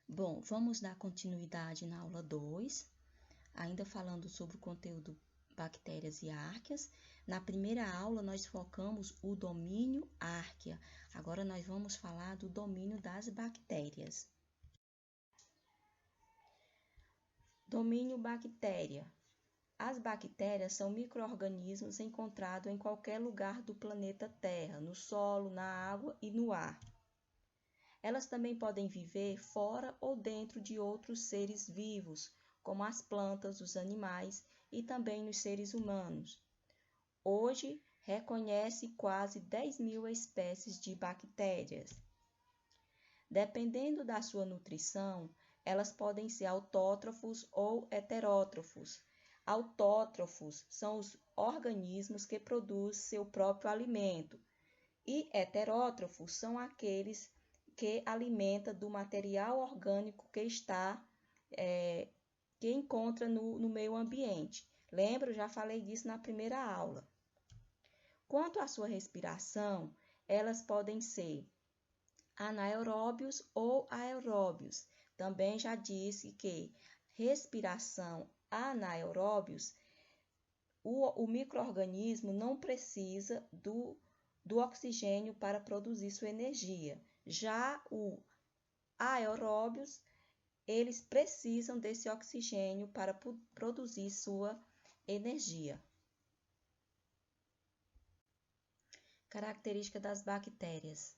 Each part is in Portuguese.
Bom, vamos dar continuidade na aula 2, ainda falando sobre o conteúdo bactérias e arqueas. Na primeira aula, nós focamos o domínio árquea. Agora, nós vamos falar do domínio das bactérias. Domínio bactéria. As bactérias são micro-organismos encontrados em qualquer lugar do planeta Terra, no solo, na água e no ar. Elas também podem viver fora ou dentro de outros seres vivos, como as plantas, os animais e também nos seres humanos. Hoje, reconhece quase 10.000 espécies de bactérias. Dependendo da sua nutrição, elas podem ser autótrofos ou heterótrofos. Autótrofos são os organismos que produzem seu próprio alimento, e heterótrofos são aqueles que alimentam do material orgânico que encontra no meio ambiente. Lembra? Eu já falei disso na primeira aula. Quanto à sua respiração, elas podem ser anaeróbios ou aeróbios. Também já disse que respiração anaeróbios, o micro-organismo não precisa do oxigênio para produzir sua energia. Já o aeróbios, eles precisam desse oxigênio para produzir sua energia. Característica das bactérias.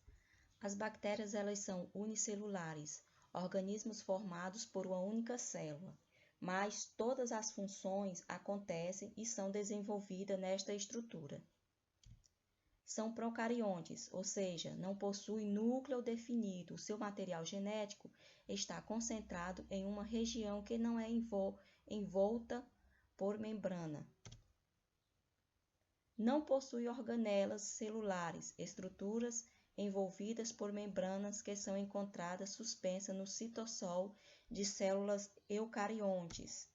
As bactérias elas são unicelulares, organismos formados por uma única célula, mas todas as funções acontecem e são desenvolvidas nesta estrutura. São procariontes, ou seja, não possuem núcleo definido. O seu material genético está concentrado em uma região que não é envolta por membrana. Não possui organelas celulares, estruturas envolvidas por membranas que são encontradas suspensas no citossol de células eucariontes.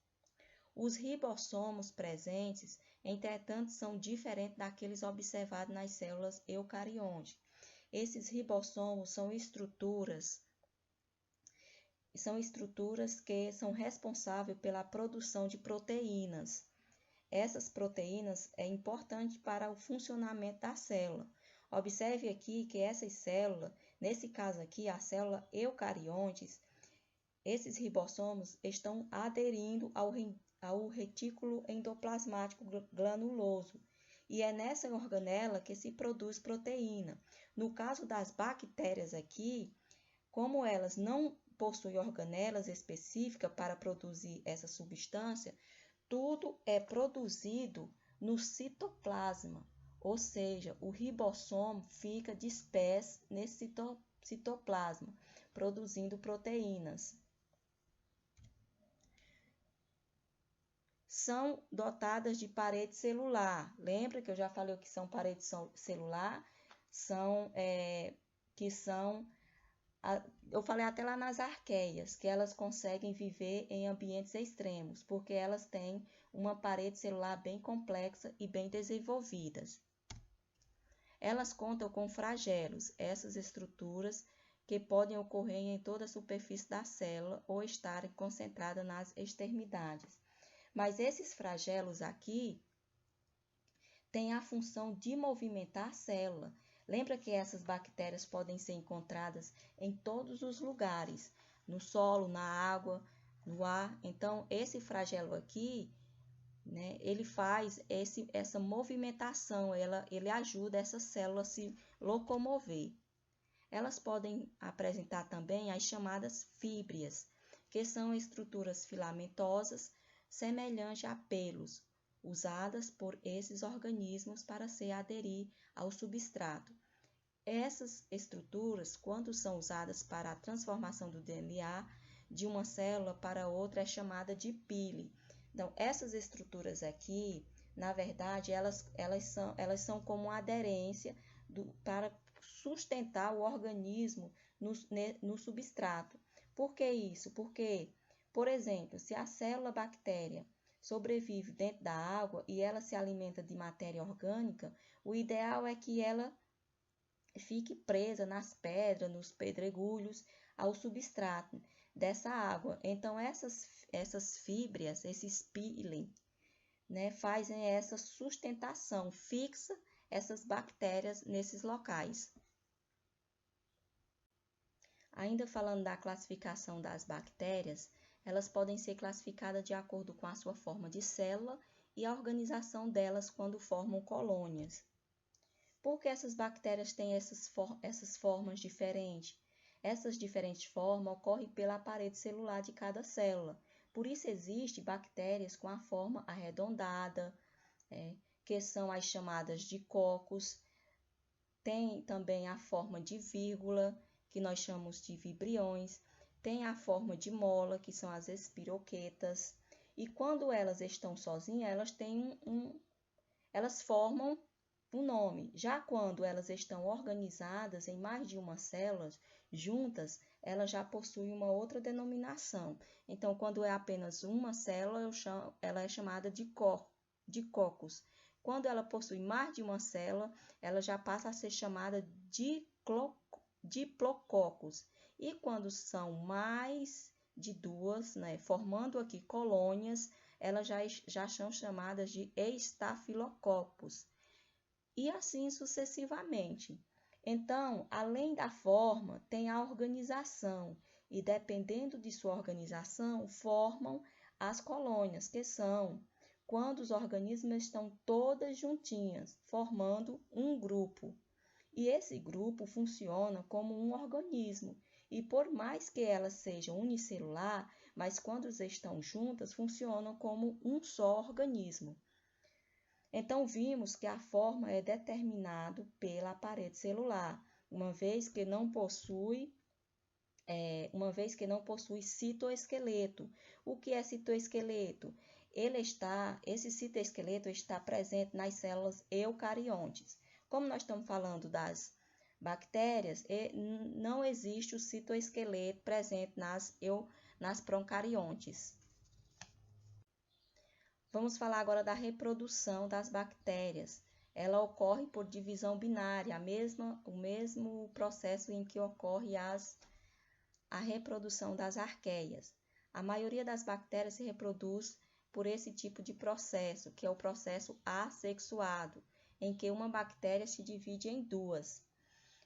Os ribossomos presentes, entretanto, são diferentes daqueles observados nas células eucariontes. Esses ribossomos são estruturas que são responsáveis pela produção de proteínas. Essas proteínas é importante para o funcionamento da célula. Observe aqui que essas células, nesse caso aqui, a célula eucariontes, esses ribossomos estão aderindo ao retículo endoplasmático granuloso, e é nessa organela que se produz proteína. No caso das bactérias aqui, como elas não possuem organelas específicas para produzir essa substância, tudo é produzido no citoplasma, ou seja, o ribossomo fica disperso nesse citoplasma, produzindo proteínas. São dotadas de parede celular. Lembra que eu já falei o que são paredes celular? Eu falei até lá nas arqueias, que elas conseguem viver em ambientes extremos, porque elas têm uma parede celular bem complexa e bem desenvolvidas. Elas contam com flagelos, essas estruturas que podem ocorrer em toda a superfície da célula ou estarem concentradas nas extremidades. Mas esses flagelos aqui têm a função de movimentar a célula. Lembra que essas bactérias podem ser encontradas em todos os lugares, no solo, na água, no ar. Então, esse flagelo aqui, né, ele faz essa movimentação, ele ajuda essa célula a se locomover. Elas podem apresentar também as chamadas fíbrias, que são estruturas filamentosas semelhantes a pelos, usadas por esses organismos para se aderir ao substrato. Essas estruturas, quando são usadas para a transformação do DNA de uma célula para outra, é chamada de pile. Então, essas estruturas aqui, na verdade, elas são como uma aderência para sustentar o organismo no substrato. Por que isso? Porque, por exemplo, se a célula bactéria sobrevive dentro da água e ela se alimenta de matéria orgânica, o ideal é que ela fique presa nas pedras, nos pedregulhos, ao substrato dessa água. Então, essas fíbrias, esses peeling, né, fazem essa sustentação, fixa essas bactérias nesses locais. Ainda falando da classificação das bactérias, elas podem ser classificadas de acordo com a sua forma de célula e a organização delas quando formam colônias. Por que essas bactérias têm essas formas diferentes? Essas diferentes formas ocorrem pela parede celular de cada célula. Por isso, existem bactérias com a forma arredondada, que são as chamadas de cocos. Tem também a forma de vírgula, que nós chamamos de vibriões. Tem a forma de mola, que são as espiroquetas. E quando elas estão sozinhas, elas formam um nome. Já quando elas estão organizadas em mais de uma célula, juntas, elas já possuem uma outra denominação. Então, quando é apenas uma célula, ela é chamada de cocos. Quando ela possui mais de uma célula, ela já passa a ser chamada de diplococos. E quando são mais de duas, né, formando aqui colônias, elas já são chamadas de estafilococos. E assim sucessivamente. Então, além da forma, tem a organização, e dependendo de sua organização, formam as colônias, que são quando os organismos estão todas juntinhas, formando um grupo. E esse grupo funciona como um organismo, e por mais que elas sejam unicelular, mas quando estão juntas, funcionam como um só organismo. Então, vimos que a forma é determinada pela parede celular, uma vez que não possui citoesqueleto. O que é citoesqueleto? Esse citoesqueleto está presente nas células eucariontes. Como nós estamos falando das bactérias, não existe o citoesqueleto presente nas procariontes. Vamos falar agora da reprodução das bactérias. Ela ocorre por divisão binária, o mesmo processo em que ocorre a reprodução das arqueias. A maioria das bactérias se reproduz por esse tipo de processo, que é o processo assexuado, em que uma bactéria se divide em duas.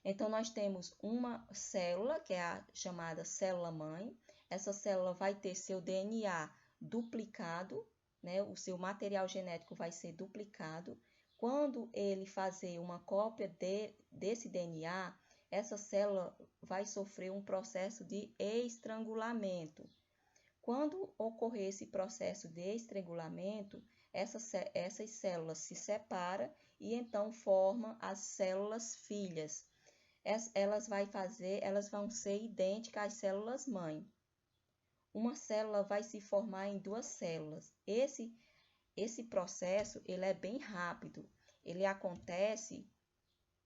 Então, nós temos uma célula, que é a chamada célula-mãe. Essa célula vai ter seu DNA duplicado, né? O seu material genético vai ser duplicado. Quando ele fazer uma cópia desse DNA, essa célula vai sofrer um processo de estrangulamento. Quando ocorrer esse processo de estrangulamento, essas células se separam e então formam as células filhas. Elas vão ser idênticas às células mãe. Uma célula vai se formar em duas células. Esse processo ele é bem rápido. Ele acontece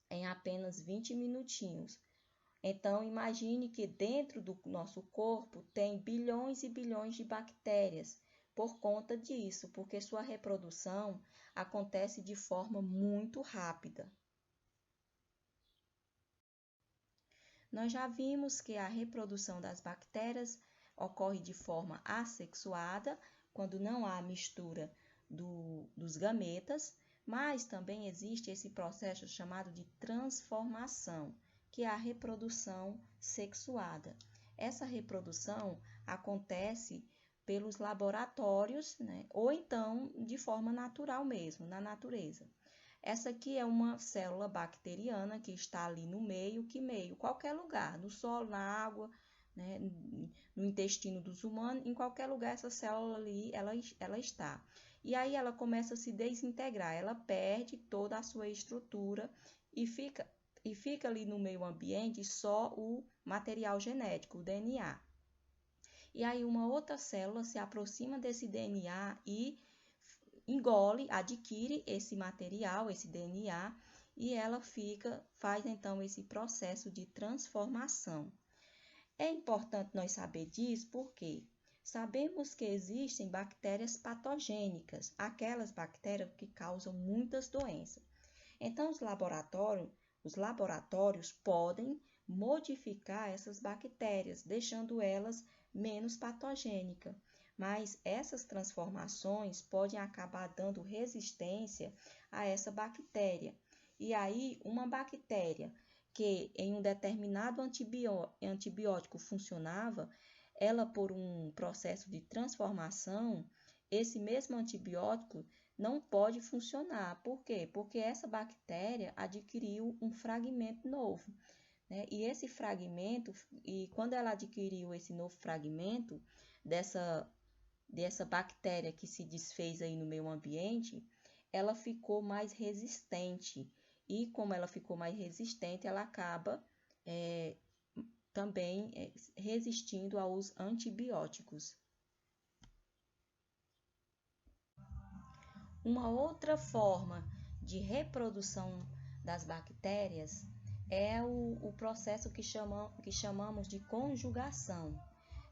em apenas 20 minutinhos. Então, imagine que dentro do nosso corpo tem bilhões e bilhões de bactérias por conta disso, porque sua reprodução acontece de forma muito rápida. Nós já vimos que a reprodução das bactérias ocorre de forma assexuada, quando não há mistura dos gametas, mas também existe esse processo chamado de transformação, que é a reprodução sexuada. Essa reprodução acontece pelos laboratórios, né? Ou então de forma natural mesmo, na natureza. Essa aqui é uma célula bacteriana que está ali no meio, qualquer lugar, no solo, na água, né? No intestino dos humanos, em qualquer lugar essa célula ali, ela está. E aí ela começa a se desintegrar, ela perde toda a sua estrutura e fica ali no meio ambiente só o material genético, o DNA. E aí uma outra célula se aproxima desse DNA e engole, adquire esse material, esse DNA, e ela faz então esse processo de transformação. É importante nós saber disso porque sabemos que existem bactérias patogênicas, aquelas bactérias que causam muitas doenças. Então, os laboratórios os laboratórios podem modificar essas bactérias, deixando elas menos patogênicas. Mas essas transformações podem acabar dando resistência a essa bactéria. E aí, uma bactéria que em um determinado antibiótico funcionava, ela por um processo de transformação, esse mesmo antibiótico não pode funcionar. Por quê? Porque essa bactéria adquiriu um fragmento novo, né? E esse fragmento, e quando ela adquiriu esse novo fragmento dessa bactéria que se desfez aí no meio ambiente, ela ficou mais resistente. E como ela ficou mais resistente, ela acaba também resistindo aos antibióticos. Uma outra forma de reprodução das bactérias é o processo que chamamos de conjugação.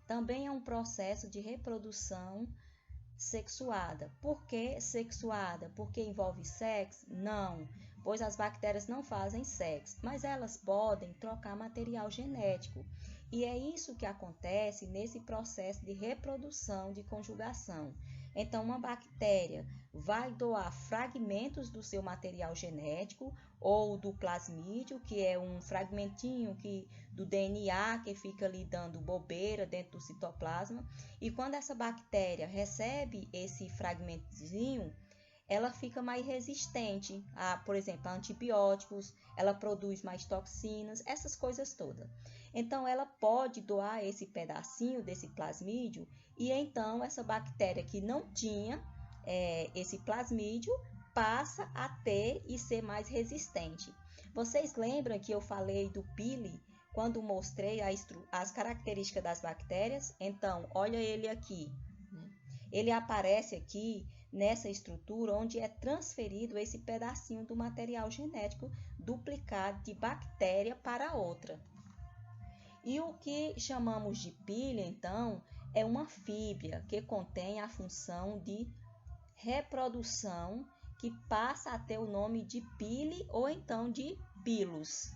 Também é um processo de reprodução sexuada. Por que sexuada? Porque envolve sexo? Não, pois as bactérias não fazem sexo, mas elas podem trocar material genético. E é isso que acontece nesse processo de reprodução de conjugação. Então, uma bactéria vai doar fragmentos do seu material genético ou do plasmídio, que é um fragmentinho do DNA que fica ali dando bobeira dentro do citoplasma. E quando essa bactéria recebe esse fragmentozinho, ela fica mais resistente por exemplo, a antibióticos, ela produz mais toxinas, essas coisas todas. Então, ela pode doar esse pedacinho desse plasmídio e então essa bactéria que não tinha esse plasmídio passa a ter e ser mais resistente. Vocês lembram que eu falei do pili quando mostrei as características das bactérias? Então, olha ele aqui. Ele aparece aqui nessa estrutura onde é transferido esse pedacinho do material genético duplicado de bactéria para outra. E o que chamamos de pili, então, é uma fíbria que contém a função de reprodução que passa a ter o nome de pili ou então de pilus.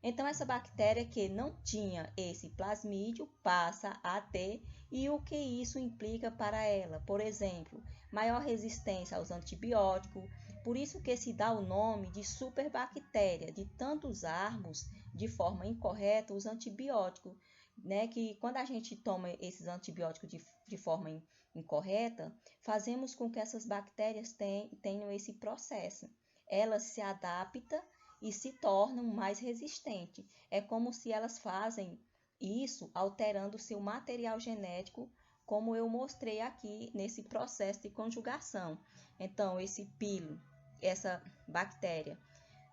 Então, essa bactéria que não tinha esse plasmídio passa a ter, e o que isso implica para ela? Por exemplo, maior resistência aos antibióticos, por isso que se dá o nome de superbactéria, de tanto usarmos de forma incorreta os antibióticos, né? Que quando a gente toma esses antibióticos de forma incorreta, fazemos com que essas bactérias tenham esse processo. Elas se adaptam e se tornam mais resistentes. É como se elas fazem isso alterando seu material genético, como eu mostrei aqui nesse processo de conjugação. Então, esse pilo, essa bactéria,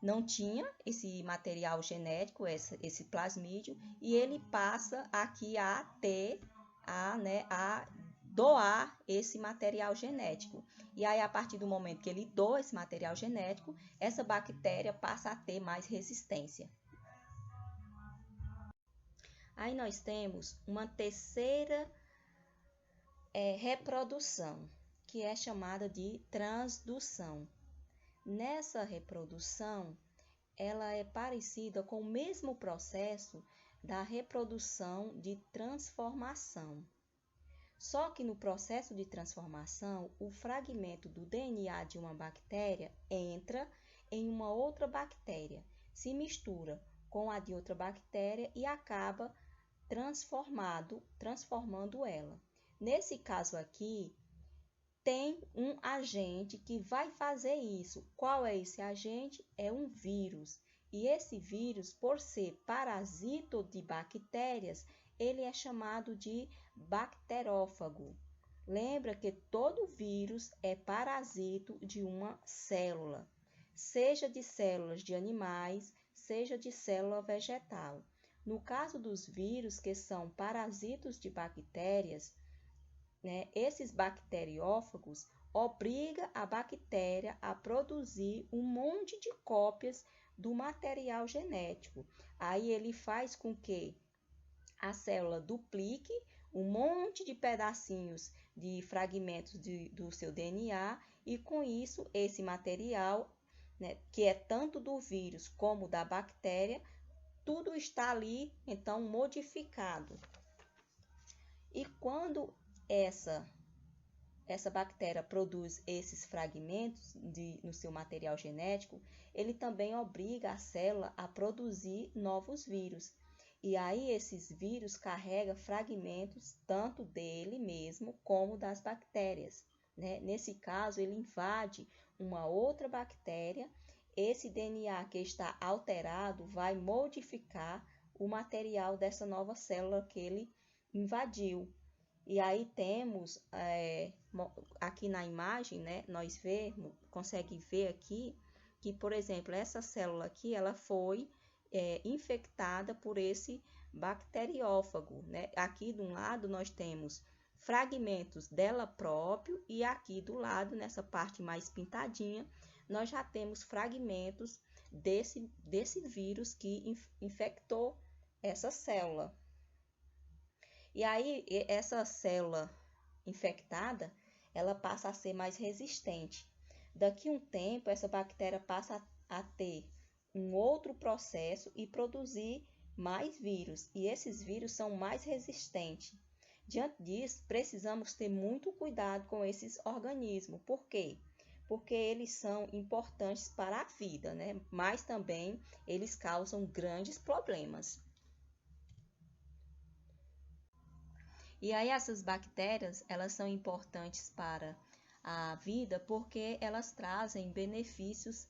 não tinha esse material genético, esse plasmídio, e ele passa aqui a ter, a doar esse material genético. E aí, a partir do momento que ele doa esse material genético, essa bactéria passa a ter mais resistência. Aí nós temos uma terceira reprodução, que é chamada de transdução. Nessa reprodução, ela é parecida com o mesmo processo da reprodução de transformação. Só que no processo de transformação, o fragmento do DNA de uma bactéria entra em uma outra bactéria, se mistura com a de outra bactéria e acaba transformando ela. Nesse caso aqui, tem um agente que vai fazer isso. Qual é esse agente? É um vírus. E esse vírus, por ser parasito de bactérias, ele é chamado de bacterófago. Lembra que todo vírus é parasito de uma célula, seja de células de animais, seja de célula vegetal. No caso dos vírus que são parasitos de bactérias, esses bacteriófagos obrigam a bactéria a produzir um monte de cópias do material genético. Aí ele faz com que a célula duplique um monte de pedacinhos de fragmentos do seu DNA e com isso esse material né, que é tanto do vírus como da bactéria, tudo está ali, então, modificado. E quando essa bactéria produz esses fragmentos no seu material genético, ele também obriga a célula a produzir novos vírus. E aí esses vírus carregam fragmentos tanto dele mesmo como das bactérias, né? Nesse caso, ele invade uma outra bactéria. Esse DNA que está alterado vai modificar o material dessa nova célula que ele invadiu. E aí temos aqui na imagem, né, nós consegue ver aqui que, por exemplo, essa célula aqui, ela foi infectada por esse bacteriófago, né? Aqui de um lado nós temos fragmentos dela próprio e aqui do lado, nessa parte mais pintadinha, nós já temos fragmentos desse vírus que infectou essa célula. E aí, essa célula infectada, ela passa a ser mais resistente. Daqui a um tempo, essa bactéria passa a ter um outro processo e produzir mais vírus. E esses vírus são mais resistentes. Diante disso, precisamos ter muito cuidado com esses organismos. Por quê? Porque eles são importantes para a vida, né? Mas também eles causam grandes problemas. E aí essas bactérias, elas são importantes para a vida porque elas trazem benefícios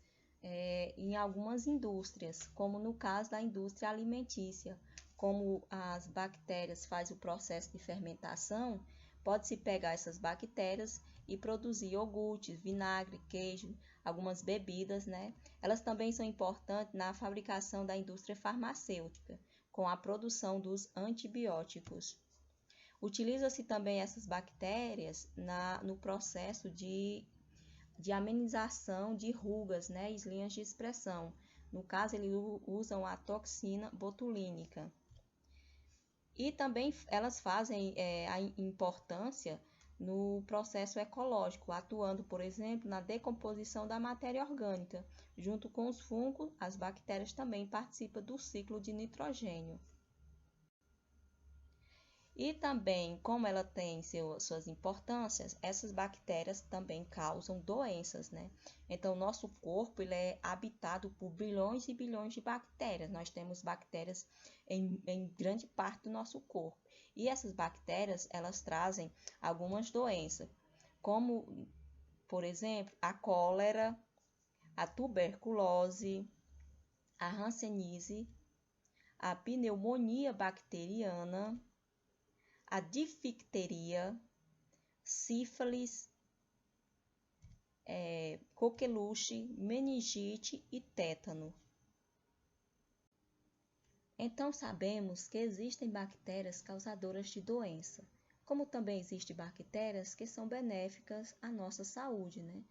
em algumas indústrias, como no caso da indústria alimentícia. Como as bactérias fazem o processo de fermentação, pode-se pegar essas bactérias e produzir iogurte, vinagre, queijo, algumas bebidas, né? Elas também são importantes na fabricação da indústria farmacêutica, com a produção dos antibióticos. Utiliza-se também essas bactérias no processo de amenização de rugas, né, e linhas de expressão. No caso, eles usam a toxina botulínica. E também elas fazem a importância no processo ecológico, atuando, por exemplo, na decomposição da matéria orgânica. Junto com os fungos, as bactérias também participam do ciclo de nitrogênio. E também, como ela tem suas importâncias, essas bactérias também causam doenças, né? Então, nosso corpo ele é habitado por bilhões e bilhões de bactérias. Nós temos bactérias em grande parte do nosso corpo. E essas bactérias, elas trazem algumas doenças, como, por exemplo, a cólera, a tuberculose, a hanseníase, a pneumonia bacteriana, a difteria, sífilis, coqueluche, meningite e tétano. Então, sabemos que existem bactérias causadoras de doença, como também existem bactérias que são benéficas à nossa saúde, né?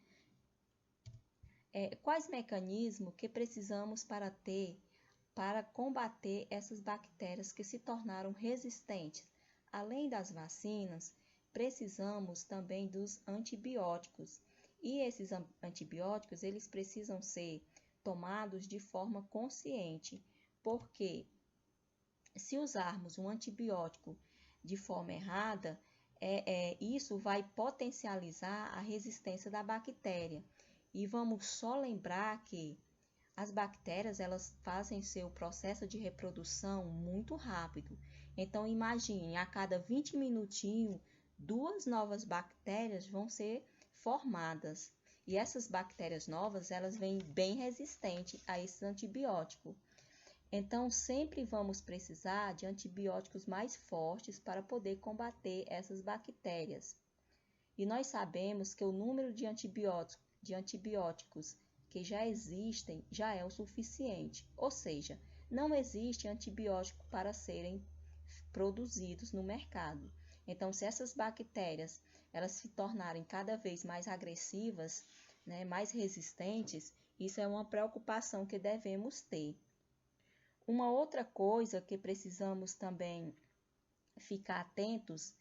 Quais mecanismos que precisamos para combater essas bactérias que se tornaram resistentes? Além das vacinas, precisamos também dos antibióticos. E esses antibióticos, eles precisam ser tomados de forma consciente, porque se usarmos um antibiótico de forma errada, isso vai potencializar a resistência da bactéria. E vamos só lembrar que as bactérias, elas fazem seu processo de reprodução muito rápido. Então, imagine, a cada 20 minutinhos, 2 novas bactérias vão ser formadas. E essas bactérias novas, elas vêm bem resistentes a esse antibiótico. Então, sempre vamos precisar de antibióticos mais fortes para poder combater essas bactérias. E nós sabemos que o número de antibióticos que já existem já é o suficiente, ou seja, não existe antibiótico para serem produzidos no mercado. Então, se essas bactérias elas se tornarem cada vez mais agressivas, né, mais resistentes, isso é uma preocupação que devemos ter. Uma outra coisa que precisamos também ficar atentos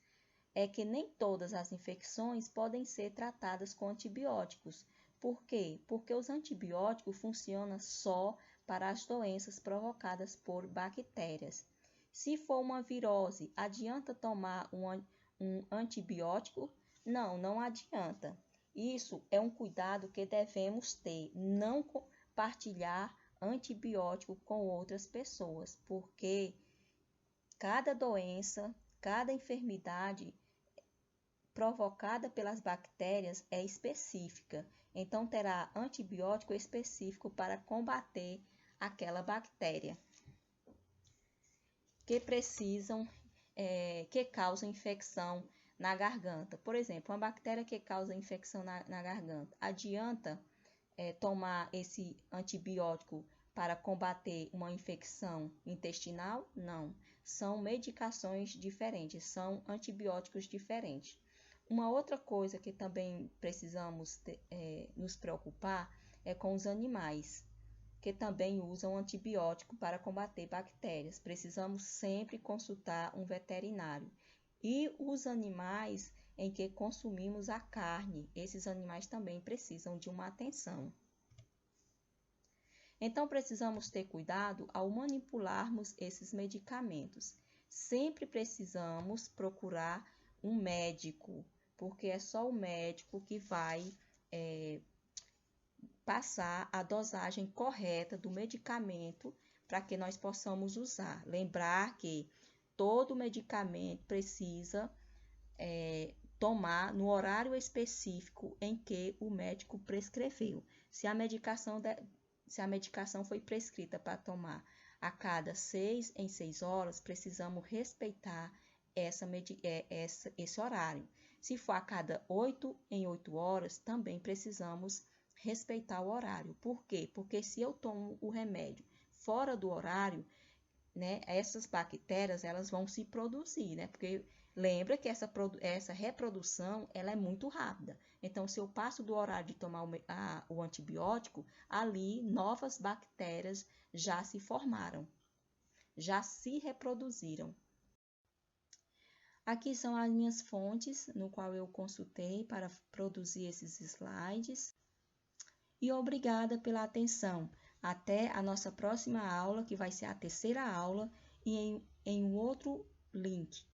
é que nem todas as infecções podem ser tratadas com antibióticos. Por quê? Porque os antibióticos funcionam só para as doenças provocadas por bactérias. Se for uma virose, adianta tomar um antibiótico? Não, não adianta. Isso é um cuidado que devemos ter, não compartilhar antibiótico com outras pessoas, porque cada doença, cada enfermidade provocada pelas bactérias é específica, então terá antibiótico específico para combater aquela bactéria que causa infecção na garganta. Por exemplo, uma bactéria que causa infecção na garganta, adianta tomar esse antibiótico para combater uma infecção intestinal? Não. São medicações diferentes, são antibióticos diferentes. Uma outra coisa que também precisamos nos preocupar é com os animais, que também usam antibiótico para combater bactérias. Precisamos sempre consultar um veterinário. E os animais em que consumimos a carne, esses animais também precisam de uma atenção. Então, precisamos ter cuidado ao manipularmos esses medicamentos. Sempre precisamos procurar um médico, porque é só o médico que vai passar a dosagem correta do medicamento para que nós possamos usar. Lembrar que todo medicamento precisa tomar no horário específico em que o médico prescreveu. Se a medicação foi prescrita para tomar a cada 6 em 6 horas, precisamos respeitar esse horário. Se for a cada 8 em 8 horas, também precisamos respeitar o horário. Por quê? Porque se eu tomo o remédio fora do horário, né, essas bactérias elas vão se produzir, né? Porque lembra que essa reprodução ela é muito rápida. Então, se eu passo do horário de tomar o antibiótico, ali novas bactérias já se formaram, já se reproduziram. Aqui são as minhas fontes no qual eu consultei para produzir esses slides. E obrigada pela atenção. Até a nossa próxima aula, que vai ser a terceira aula, e em um outro link.